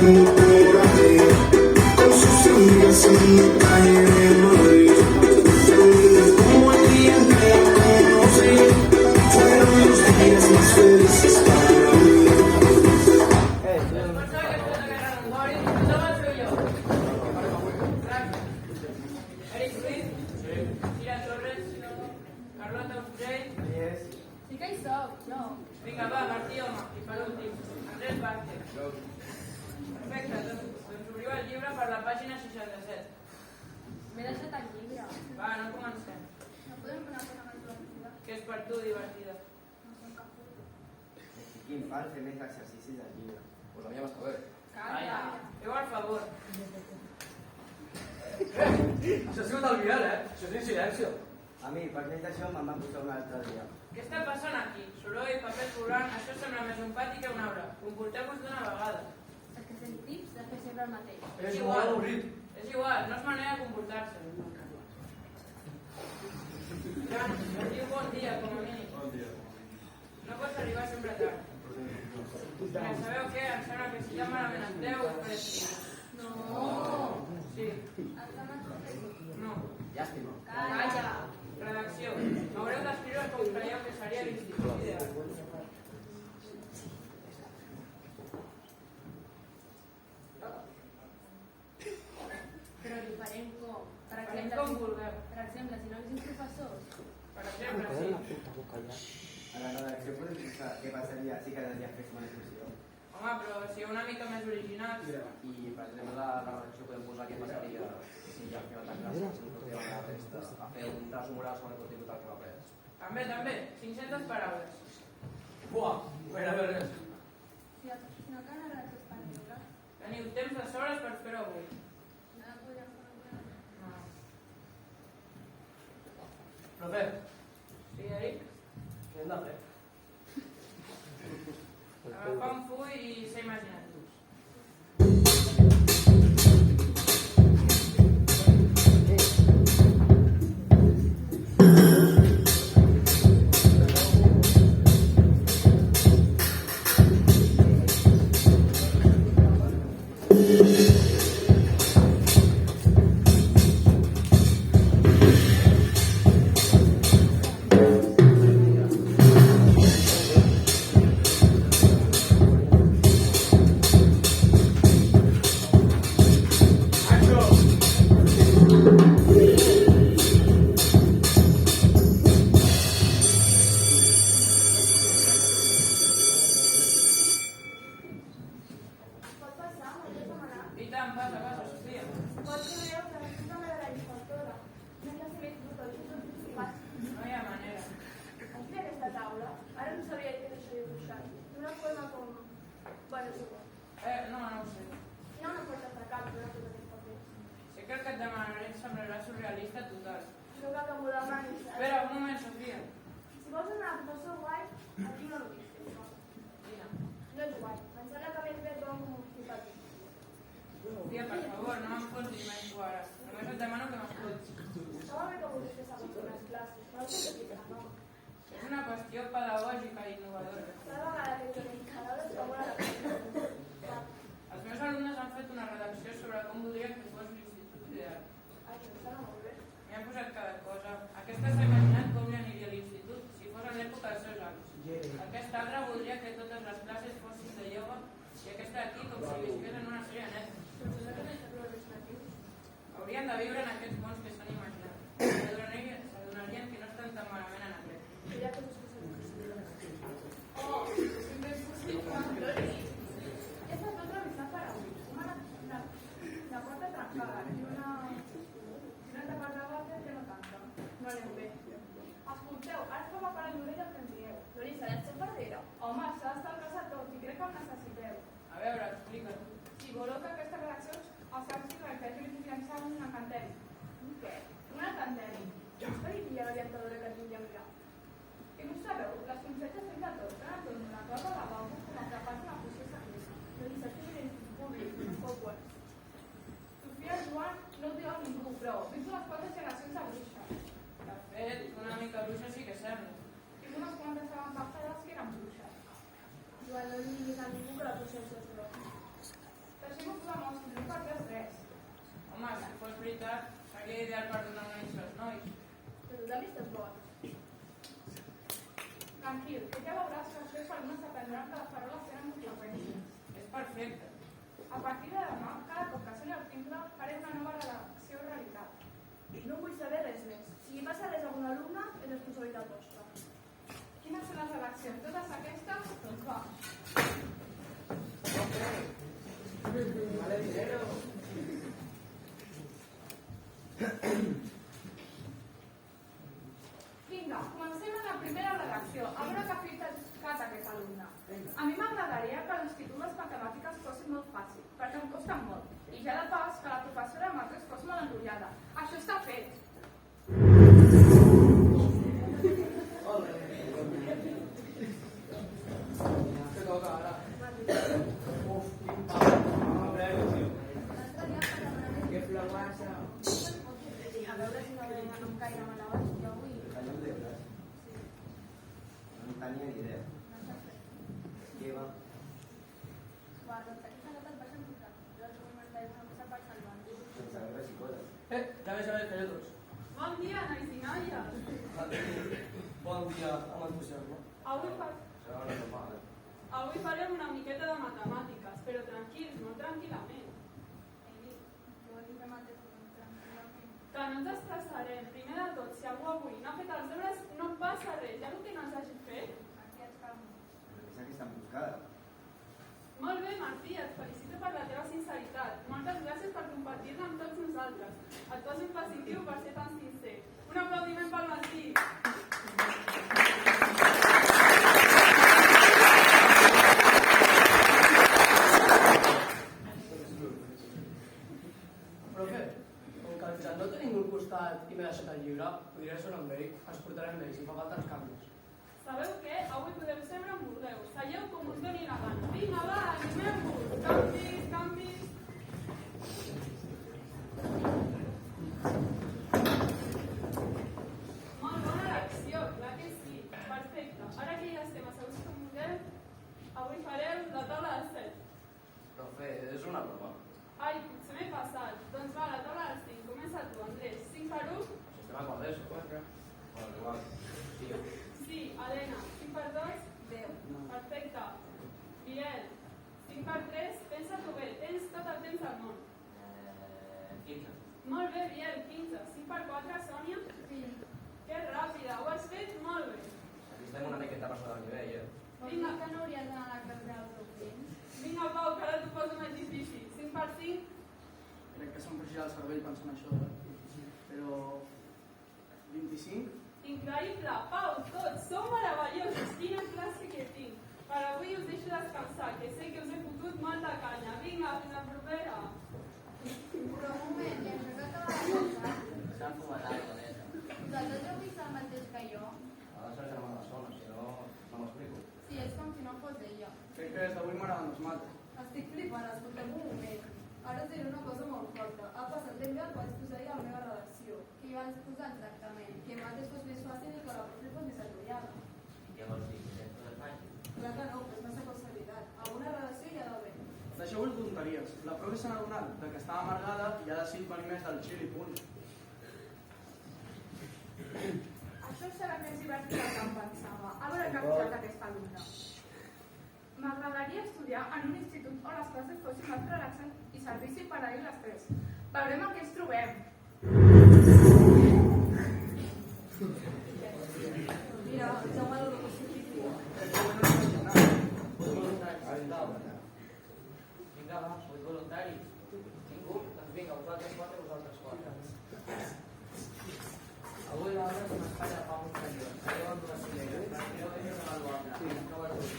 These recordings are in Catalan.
rondando por ahí, con sus amigas en la calle de Madrid. Como el día en que la conocí, fueron los días más felices para mí. Sí que hi soc, jo. Vinga, va, Martí, home, i per últim, Andrés Vázquez. Perfecte, doncs obriu el llibre per la pàgina 67. M'he deixat el llibre. Va, no comencem. No podem fer una cosa més divertida? Què és per tu divertida? No som cap puta. Quin fan fer més exercicis del llibre? Pues a mí ya vas a ver. Calla, feu el favor. Això ha sigut al viral, Això és en silencio. A mi, per més d'això, me'n van posar un altre dia. Què està passant aquí? Soroll, paper volant, això sembla més un pati que una obra. Comporteu-vos d'una vegada. És que sent tips de fer sempre el mateix. És igual, avorrit. És igual, no és manera de comportar-se. Jan, us diu bon dia, com a mínim. Bon dia. No pots arribar sempre tard. Mira, sabeu què? Em sembla que si ja malament esteu, us faré escriure. No! Sí, Has d'anar a fer no. Llàstima. Calla! Redacció. M'haureu d'escriure com creieu que seria l'institut ideal. Però diferent com? Per Farem exemple, com vulgueu. si no haguéssim professors. Per exemple, sí. A la redacció podem pensar què passaria si cada dia fes una excursió. Home, però si una mica més originals. I, per exemple, a la redacció podem posar què passaria si ja fem la classe, si no té la resta, a fer un resum oral sobre el contingut que hem après. També, 500 paraules. Buah, gairebé res. Si no cal ara que es fan lliure, Teniu temps de sobres per fer-ho avui. no la podríem fer una cosa. No. Profe, Sí, Eric? què hem de fer? Agafar un full i ser imaginatiu. Pot passar, m'ho pots demanar? I tant, passa, Sofia. Pot creure que necessita una de la inspectora. No hi ha més prototipos notificats. No hi ha manera. Aquí aquesta taula, ara no sabia què és això dibuixat. D'una forma com... Bueno, és igual. No ho sé. Hi ha una porta atacant per a tots aquests papers. Sé que el que et demanaré em semblarà surrealista total. No cal que m'ho demanis. Espera, un moment, Sofia. Si vols anar a professor guai, aquí no l'ho dic. Quina? No és guai. Em sembla que més bé com un tipatí. Sofia, per favor, no em fotis més tu ara. Només et demano que m'escoltis. Estava bé que vulguis fer segons unes classes, però no sé què dir, no. És una qüestió pedagògica i innovadora. Cada vegada que jo indicadores que volen la pena. Els meus alumnes han fet una redacció sobre com voldrien que fos l'institut ideal. Això em sembla molt bé. M'hi han posat cada cosa. Aquesta s'ha imaginat com li aniria a l'institut si fos en l'època dels seus avis. Aquesta altra voldria que totes les classes fossin de ioga i aquesta d'aquí com si visqués en una sèrie neta. Però si no tenen els natius. Haurien de viure en aquests mons que s'han imaginat. S'adonarien que no estan tan malament en aquest. Hi ha coses que són impossibles. Oh, sempre és possible. He estat tot revisat per avui. La porta trencada i una tapada de base que no tanca. No anem bé. Escolteu, ara es com a parar l'orella que ens dieu. Lorisa, ja estem perdera. Home, s'ha d'estar al cas a tot i crec que el necessiteu. A veure, explica't. Si voleu que aquestes redaccions els canvis que el i finançar un encanteri. Què? Un encanteri. Què diria l'orientadora que tinguem allà? I no sabeu, les conceptes fent de tot, tant a tot una cosa de lavabo com a capaz d'una funció secreta. Lorisa, que és públic, Hogwarts. Sofia Joan no ho diu a ningú, però fins unes quantes generacions de bruixes. De fet, una mica bruixa sí que sembla. Tinc unes quantes avantpassades que eren bruixes. Joan, no li diguis a ningú que la procés és broma. Per Tranquil, que ja veuràs que els teus alumnes aprendran que les paraules tenen conseqüències. És perfecte. A partir de demà, cada cop que soni el timbre, faré una nova redacció realitat. No vull saber res més. Si li passa res a algun alumne, és responsabilitat vostra. Quines són les redaccions? Totes aquestes? Doncs va. Vale, dinero. Vinga, comencem amb la primera redacció. A veure què ha ficat aquest alumne. A mi m'agradaria que l'institut les matemàtiques fossin molt fàcil, perquè em costen molt. I ja de pas que la professora de mates fos molt enrotllada. Això està fet. Què toca ara? Uf, quin pa. Que flaguassa. A veure si no venim amb caire malabats jo avui. Calleu de verdad. No tenia ni idea. Què va? Va, doncs aquesta nota et vas enfocar. Jo els comentaré una cosa per salvar. Sense veure si coses. Ja ves a veure callotos. Bon dia, nois i noies. Bon dia, amb entusiasme. Serà una normal. Avui farem una miqueta de matemàtiques, però tranquils, molt tranquil·lament. Eli, jo he dit de mates tranquil·lament. Que no ens estressarem. Primer de tot, si algú avui no ha fet els deures, no passa res. Ja el que no s'hagi fet. Aquí et calmo. Però és aquesta emboscada. Molt bé, Martí, et felicito per la teva sinceritat. Moltes gràcies per compartir-la amb tots nosaltres. Et poso un positiu per ser tan sincer. Un aplaudiment pel Martí. Profe, com que el Jan no té ningú al costat i m'he deixat el llibre, podria ser amb ell, ens portarem bé, si fa falta els canvis. Sabeu què? Avui podeu seure on vulgueu. Seieu com us doni la gana. Vinga, va, animeu-vos. Canvis, canvis. Molt bona lecció, clar que sí. Perfecte. Ara que ja estem asseguts com vulgueu, avui fareu la taula del 7. Profe, és una broma. Ai, potser m'he passat. Doncs va, la taula del 5. Comença tu, Andrés. 5 per 1? Sistema quadres, quatre. Bueno, igual. Sí. Sí, Helena. 5 per 2? 10. Perfecte. Biel. 5 per 3? Pensa-t'ho bé. Tens tot el temps del món. 15. Molt bé, Biel. 15. 5 per 4, Sònia? 20. Que ràpida. Ho has fet molt bé. Aquí estem una miqueta per sota del nivell, Vols dir que no hauries d'anar a la classe del teu fill? Vinga, Pau, que ara t'ho poso més difícil. 5 per 5? Crec que se'm fregirà el cervell pensant això, Però... 25? Increïble. Pau, tots són meravellosos. Quina classe que tinc. Per avui us deixo descansar, que sé que us he fotut molta canya. Vinga, fins la propera. Però un moment, i això que acaba de passar, S'han fumat aigua, neta. vosaltres heu vist el mateix que jo? Ha de ser germana de Sona, si no, no m'explico. Sí, és com si no fos ella. Crec que des d'avui m'agraden les mates. Estic flipant, escolteu un moment. Ara us diré una cosa molt forta. Ha passat temps ja que vaig posar-hi a la meva redacció. Què hi vas posar exactament? Que mates fos més fàcil i que la profe fos més enrotllada. Què vols dir? Que tens tot l'any? Clar que no, però és massa possibilitat. Alguna redacció hi ha d'haver. Deixeu-vos de tonteries. La profe se n'ha adonat de que estava amargada i ha decidit venir més del xili, punt. Això serà més divertit del que em pensava. A veure què ha posat aquest alumne. M'agradaria estudiar en un institut on les classes fossin més relaxants i servissin per ahir l'estrès. Veurem en què ens trobem. Mira, ja m'ha donat positiu. Vinga, va, vull voluntari. Ningú? Doncs vinga, vosaltres 4 i vosaltres 4. Avui la hora és una espanya fa un període. Arriba amb una cimera. Però és inavaluable. No ho has dit.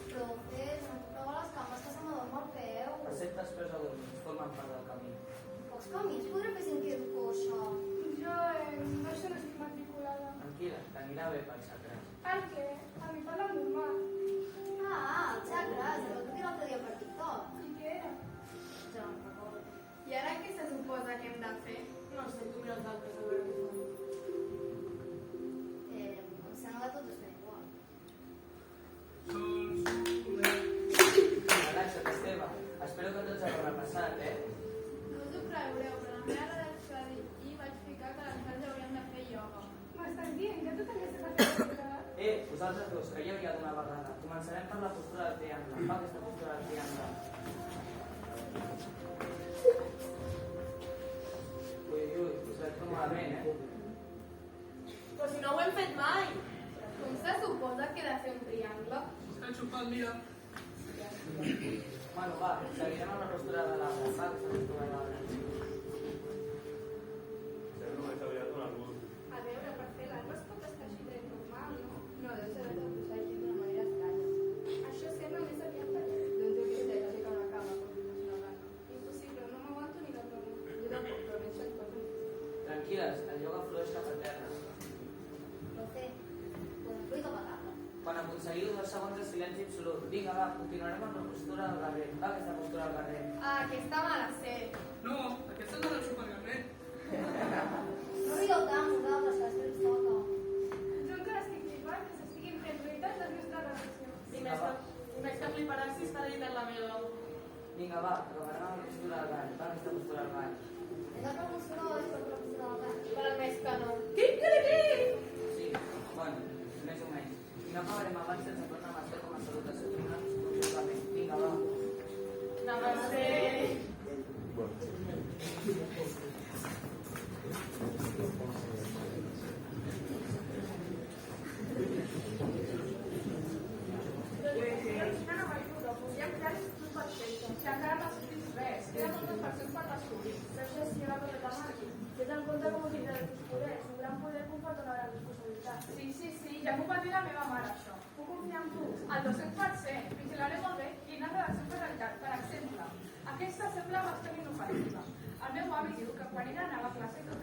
Profe, no em toqueu les cames que se m'adorm el peu. Receptes pers adormits formen part del camí. Pocs camins podré fer sentir coixa. Jo això no estic matriculada. Tranquil·la, t'anirà bé pel sacre. Per què? A mi parla normal. Ah, el xacres, el que era l'altre dia per TikTok. I què era? Ja no em recordo. I ara què se suposa que hem de fer? No sé, tu mira els altres a veure què fan. Em sembla que tots estem igual. Relaxa't, Esteve. Espero que tots hagin repassat, No us ho creureu, però la meva redacció de dir i vaig ficar que les coses hauríem de fer tu tenies aquesta Vosaltres dos, creieu ja d'una vegada. Començarem per la postura del triangle. Va, aquesta postura del triangle. Ui, us veig com malament, Però si no ho hem fet mai. Com se suposa que he de fer un triangle? S'ha xupat el dia. Bueno, va, seguirem amb la postura de l'arbre. Va, aquesta postura de l'arbre. A veure, per fer l'arbre es pot estar així dret normal, no? No, deu ser de posar així d'una manera estranya. Això sembla més aviat per... Doncs jo què sé, que ficar una cama com si fos una rana. Impossible, no m'aguanto ni de broma. Jo tampoc, però més se'n pot. Tranquil·les, el ioga flueix cap a terra. Lo sé. Pues fluir cap a casa. Quan aconseguiu 2 segons de silenci absolut. Vinga, va, continuarem amb la postura del guerrer. Va, aquesta postura del guerrer. Ah, aquesta me la sé. No, aquesta és la del superguerrer. No rieu tant, vosaltres, que després ens toca. Jo encara estic flipant que s'estiguin fent veritat les meves declaracions. I més que fliparàs si està editant la meva. Vinga, va, acabarem amb la postura del gall. Va, aquesta postura del gall. És la promoció o és per promoció del gat? Per al mes que no. Sí, bueno, més o menys. I no acabarem abans sense fer una mascota com a salutació final conjuntament. Vinga, va. Namaste. Quina nova ajuda, podríem crear l'institut perfecte. Si encara no has escrit res, queden moltes versions per descobrir. Però això sí, va tot de màquina. Tens en compte com utilitzar els teus poders. Un gran poder comporta una gran responsabilitat. Sí, ja m'ho va dir la meva mare, això. Puc confiar en tu? Al 200%. Vigilaré molt bé quines redaccions de realitat. Per exemple, aquesta sembla bastant inofensiva. El meu avi diu que quan ell anava a classe tot